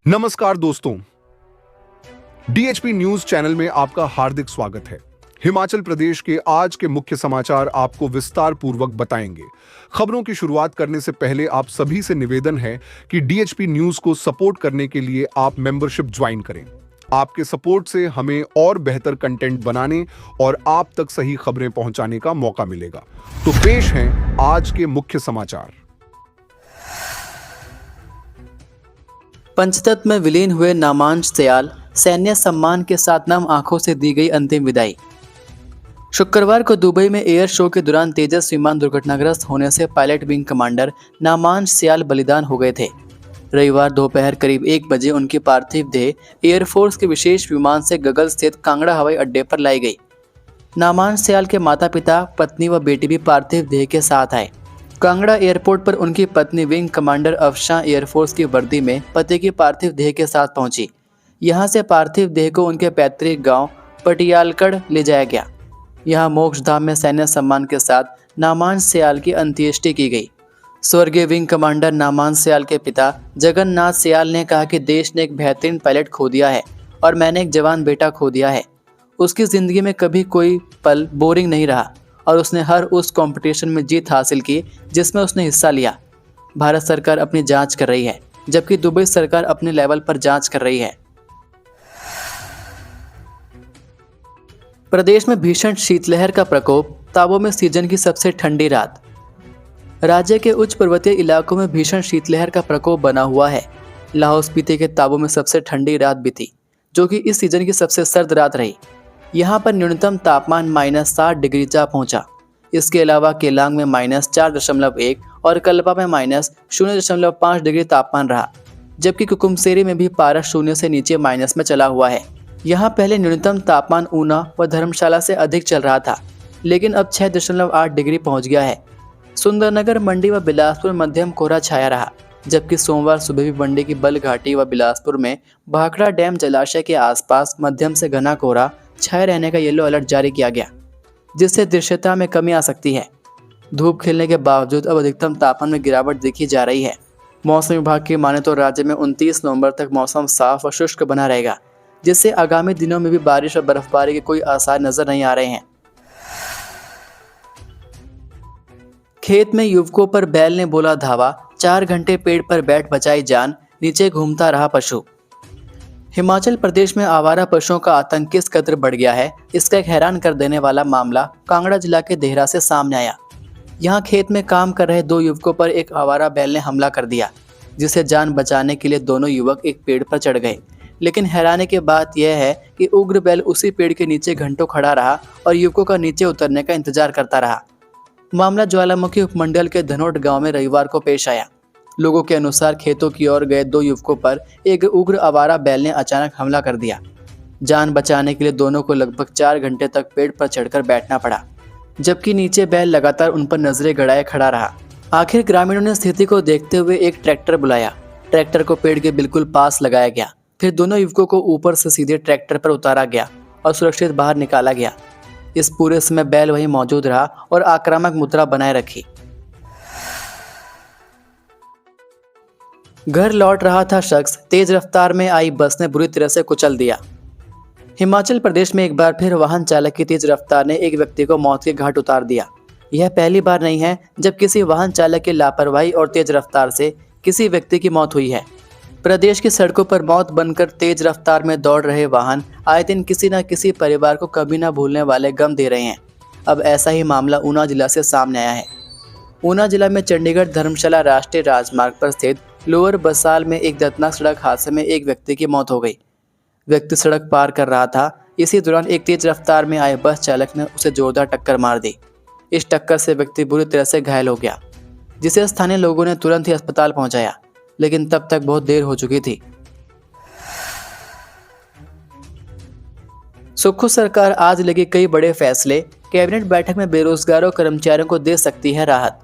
नमस्कार दोस्तों, DHP news channel में आपका हार्दिक स्वागत है। हिमाचल प्रदेश के आज के मुख्य समाचार आपको विस्तार पूर्वक बताएंगे। खबरों की शुरुआत करने से पहले आप सभी से निवेदन है कि डीएचपी न्यूज को सपोर्ट करने के लिए आप मेंबरशिप ज्वाइन करें। आपके सपोर्ट से हमें और बेहतर कंटेंट बनाने और आप तक सही खबरें पहुंचाने का मौका मिलेगा। तो पेश हैं आज के मुख्य समाचार। पंचतत्व में विलीन हुए नामांश सयाल सैन्य सम्मान के साथ नम आंखों से दी गई अंतिम विदाई। शुक्रवार को दुबई में एयर शो के दौरान तेजस विमान दुर्घटनाग्रस्त होने से पायलट विंग कमांडर नामांश सयाल बलिदान हो गए थे। रविवार दोपहर करीब 1 बजे उनकी पार्थिव देह एयरफोर्स के विशेष विमान से गगल स्थित कांगड़ा हवाई अड्डे पर लाई गई। नामांश सयाल के माता पिता, पत्नी व बेटी भी पार्थिव देह के साथ आए। कांगड़ा एयरपोर्ट पर उनकी पत्नी विंग कमांडर अफशां एयरफोर्स की वर्दी में पति की पार्थिव देह के साथ पहुंची। यहां से पार्थिव देह को उनके पैतृक गांव पटियालकड़ ले जाया गया। यहां मोक्षधाम में सैन्य सम्मान के साथ नामांश सयाल की अंत्येष्टि की गई। स्वर्गीय विंग कमांडर नामांश सयाल के पिता जगन्नाथ सयाल ने कहा कि देश ने एक बेहतरीन पायलट खो दिया है और मैंने एक जवान बेटा खो दिया है। उसकी जिंदगी में कभी कोई पल बोरिंग नहीं रहा और उसने हर उस कंपटीशन में जीत हासिल की जिसमें उसने हिस्सा लिया। भारत सरकार अपनी जांच कर रही है, जबकि दुबई सरकार अपने लेवल पर जांच कर रही है। प्रदेश में भीषण शीतलहर का प्रकोप, ताबो में सीजन की सबसे ठंडी रात। राज्य के उच्च पर्वतीय इलाकों में भीषण शीतलहर का प्रकोप बना हुआ है। लाहौल स्पीति के ताबो में सबसे ठंडी रात बीती, जो कि इस सीजन की सबसे सर्द रात रही। यहाँ पर न्यूनतम तापमान -7 डिग्री जा पहुंचा। इसके अलावा केलांग में -4.1 और कल्पा में -0.5 डिग्री तापमान रहा, जबकि कुकुमसेरी में भी पारा शून्य से नीचे माइनस में चला हुआ है। यहाँ पहले न्यूनतम तापमान ऊना व धर्मशाला से अधिक चल रहा था, लेकिन अब 6.8 डिग्री पहुँच गया है। सुंदरनगर, मंडी व बिलासपुर मध्यम कोहरा छाया रहा, जबकि सोमवार सुबह भी मंडी की बल घाटी व बिलासपुर में भाखड़ा डैम जलाशय के आसपास मध्यम से घना कोहरा छाए रहने का येलो अलर्ट जारी किया गया, जिससे दृश्यता में कमी आ सकती है। धूप खिलने के बावजूद अब अधिकतम तापमान में गिरावट देखी जा रही है। मौसम विभाग की माने तो राज्य में 29 नवंबर तक मौसम साफ और शुष्क बना रहेगा, जिससे आगामी दिनों में भी बारिश और बर्फबारी के कोई आसार नजर नहीं आ रहे हैं। खेत में युवकों पर बैल ने बोला धावा, 4 घंटे पेड़ पर बैठ बचाई जान, नीचे घूमता रहा पशु। हिमाचल प्रदेश में आवारा पशुओं का आतंक किस कदर बढ़ गया है, इसका एक हैरान कर देने वाला मामला कांगड़ा जिला के देहरा से सामने आया। यहाँ खेत में काम कर रहे 2 युवकों पर एक आवारा बैल ने हमला कर दिया, जिसे जान बचाने के लिए दोनों युवक एक पेड़ पर चढ़ गए। लेकिन हैरानी की बात यह है कि उग्र बैल उसी पेड़ के नीचे घंटों खड़ा रहा और युवकों का नीचे उतरने का इंतजार करता रहा। मामला ज्वालामुखी उपमंडल के धनोट गाँव में रविवार को पेश आया। लोगों के अनुसार खेतों की ओर गए 2 युवकों पर एक उग्र आवारा बैल ने अचानक हमला कर दिया। जान बचाने के लिए दोनों को लगभग 4 घंटे तक पेड़ पर चढ़कर बैठना पड़ा, जबकि नीचे बैल लगातार उन पर नजरें गड़ाए खड़ा रहा। आखिर ग्रामीणों ने स्थिति को देखते हुए एक ट्रैक्टर बुलाया। ट्रैक्टर को पेड़ के बिल्कुल पास लगाया गया। फिर दोनों युवकों को ऊपर से सीधे ट्रैक्टर पर उतारा गया और सुरक्षित बाहर निकाला गया। इस पूरे समय बैल वहीं मौजूद रहा और आक्रामक मुद्रा बनाए रखी। घर लौट रहा था शख्स, तेज रफ्तार में आई बस ने बुरी तरह से कुचल दिया। हिमाचल प्रदेश में एक बार फिर वाहन चालक की तेज रफ्तार ने एक व्यक्ति को मौत के घाट उतार दिया। यह पहली बार नहीं है जब किसी वाहन चालक की लापरवाही और तेज रफ्तार से किसी व्यक्ति की मौत हुई है। प्रदेश की सड़कों पर मौत बनकर तेज रफ्तार में दौड़ रहे वाहन आए दिन किसी न किसी परिवार को कभी न भूलने वाले गम दे रहे हैं। अब ऐसा ही मामला ऊना जिला से सामने आया है। ऊना जिला में चंडीगढ़ धर्मशाला राष्ट्रीय राजमार्ग पर स्थित लोअर बसाल में एक दर्दनाक सड़क हादसे में एक व्यक्ति की मौत हो गई। व्यक्ति सड़क पार कर रहा था। इसी दौरान एक तेज रफ्तार में आए बस चालक ने उसे जोरदार टक्कर मार दी। इस टक्कर से व्यक्ति बुरी तरह से घायल हो गया, जिसे स्थानीय लोगों ने तुरंत ही अस्पताल पहुंचाया, लेकिन तब तक बहुत देर हो चुकी थी। सुक्खू सरकार आज लेगी कई बड़े फैसले, कैबिनेट बैठक में बेरोजगारों कर्मचारियों को दे सकती है राहत।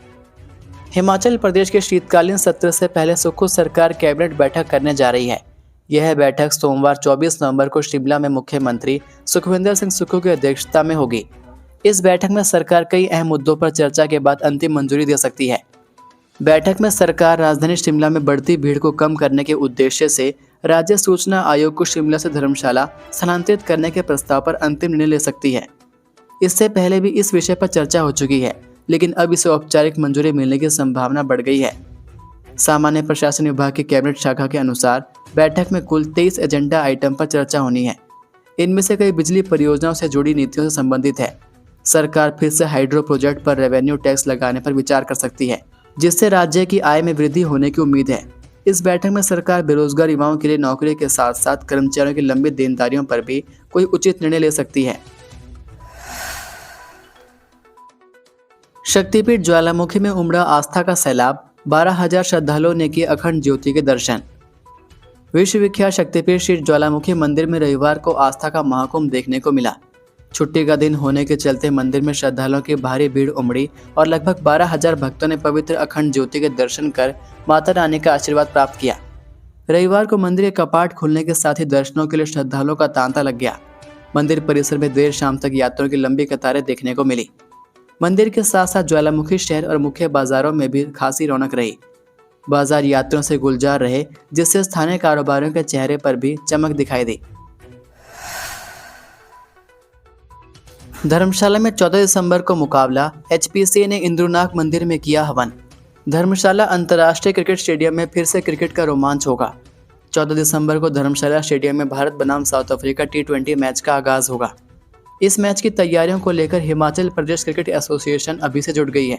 हिमाचल प्रदेश के शीतकालीन सत्र से पहले सुक्खू सरकार कैबिनेट बैठक करने जा रही है। यह बैठक सोमवार 24 नवंबर को शिमला में मुख्यमंत्री सुखविंदर सिंह सुक्खू की अध्यक्षता में होगी। इस बैठक में सरकार कई अहम मुद्दों पर चर्चा के बाद अंतिम मंजूरी दे सकती है। बैठक में सरकार राजधानी शिमला में बढ़ती भीड़ को कम करने के उद्देश्य से राज्य सूचना आयोग को शिमला से धर्मशाला स्थानांतरित करने के प्रस्ताव पर अंतिम निर्णय ले सकती है। इससे पहले भी इस विषय पर चर्चा हो चुकी है, लेकिन अब इसे औपचारिक मंजूरी मिलने की संभावना बढ़ गई है। सामान्य प्रशासन विभाग की कैबिनेट शाखा के अनुसार बैठक में कुल 23 एजेंडा आइटम पर चर्चा होनी है। इनमें से कई बिजली परियोजनाओं से जुड़ी नीतियों से संबंधित है। सरकार फिर से हाइड्रो प्रोजेक्ट पर रेवेन्यू टैक्स लगाने पर विचार कर सकती है, जिससे राज्य की आय में वृद्धि होने की उम्मीद है। इस बैठक में सरकार बेरोजगार युवाओं के लिए नौकरी के साथ साथ कर्मचारियों की लंबित देनदारियों पर भी कोई उचित निर्णय ले सकती है। शक्तिपीठ ज्वालामुखी में उमड़ा आस्था का सैलाब, 12,000 श्रद्धालुओं ने किए अखंड ज्योति के दर्शन। विश्व विख्यात शक्तिपीठ श्री ज्वालामुखी मंदिर में रविवार को आस्था का महाकुंभ देखने को मिला। छुट्टी का दिन होने के चलते मंदिर में श्रद्धालुओं की भारी भीड़ उमड़ी और लगभग 12,000 भक्तों ने पवित्र अखंड ज्योति के दर्शन कर माता रानी का आशीर्वाद प्राप्त किया। रविवार को मंदिर के कपाट खुलने के साथ ही दर्शनों के लिए श्रद्धालुओं का तांता लग गया। मंदिर परिसर में देर शाम तक यात्रियों की लंबी कतारें देखने को मिली। मंदिर के साथ साथ ज्वालामुखी शहर और मुख्य बाजारों में भी खासी रौनक रही। बाजार यात्रियों से गुलजार रहे, जिससे स्थानीय कारोबारियों के चेहरे पर भी चमक दिखाई दी। धर्मशाला में 14 दिसंबर को मुकाबला, एचपीसीए ने इंद्रुनाग मंदिर में किया हवन। धर्मशाला अंतर्राष्ट्रीय क्रिकेट स्टेडियम में फिर से क्रिकेट का रोमांच होगा। 14 दिसंबर को धर्मशाला स्टेडियम में भारत बनाम साउथ अफ्रीका T20 मैच का आगाज होगा। इस मैच की तैयारियों को लेकर हिमाचल प्रदेश क्रिकेट एसोसिएशन अभी से जुट गई है।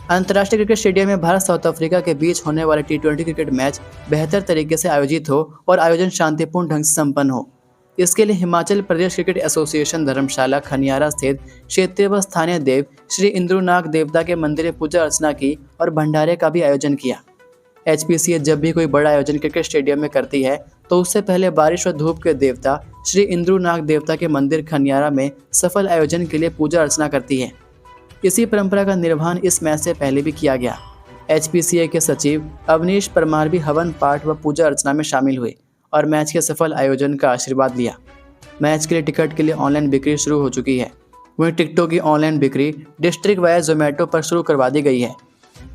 अंतर्राष्ट्रीय क्रिकेट स्टेडियम में भारत साउथ अफ्रीका के बीच होने वाले T20 क्रिकेट मैच बेहतर तरीके से आयोजित हो और आयोजन शांतिपूर्ण ढंग से संपन्न हो। इसके लिए हिमाचल प्रदेश क्रिकेट एसोसिएशन धर्मशाला खनियारा स्थित क्षेत्रीय व स्थानीय देव श्री इंद्रुनाग देवता के मंदिर में पूजा अर्चना की और भंडारे का भी आयोजन किया। एचपीसीए जब भी कोई बड़ा आयोजन क्रिकेट स्टेडियम में करती है तो उससे पहले बारिश और धूप के देवता श्री इंद्रुनाग देवता के मंदिर खनियारा में सफल आयोजन के लिए पूजा अर्चना करती है। इसी परंपरा का निर्वहन इस मैच से पहले भी किया गया। एचपीसीए के सचिव अवनीश परमार भी हवन पाठ व पूजा अर्चना में शामिल हुए और मैच के सफल आयोजन का आशीर्वाद लिया। मैच के लिए टिकट के लिए ऑनलाइन बिक्री शुरू हो चुकी है। वहीं टिकटों की ऑनलाइन बिक्री डिस्ट्रिक्ट वाइज जोमेटो पर शुरू करवा दी गई है।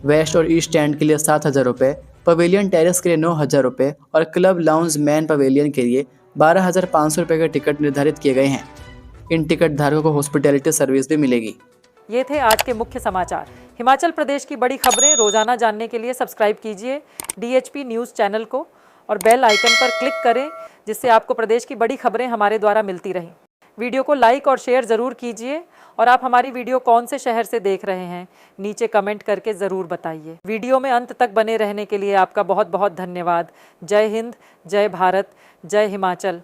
वेस्ट और ईस्ट एंड के लिए 7,000 रुपये, पवेलियन टेरेस के लिए 9,000 रुपये और क्लब लाउंज मैन पवेलियन के लिए 12,500 रुपये के टिकट निर्धारित किए गए हैं। इन टिकट धारकों को हॉस्पिटैलिटी सर्विस भी मिलेगी। ये थे आज के मुख्य समाचार। हिमाचल प्रदेश की बड़ी खबरें रोजाना जानने के लिए सब्सक्राइब कीजिए DHP न्यूज़ चैनल को और बेल आइकन पर क्लिक करें, जिससे आपको प्रदेश की बड़ी खबरें हमारे द्वारा मिलती रहें। वीडियो को लाइक और शेयर ज़रूर कीजिए और आप हमारी वीडियो कौन से शहर से देख रहे हैं नीचे कमेंट करके ज़रूर बताइए। वीडियो में अंत तक बने रहने के लिए आपका बहुत बहुत धन्यवाद। जय हिंद, जय भारत, जय हिमाचल।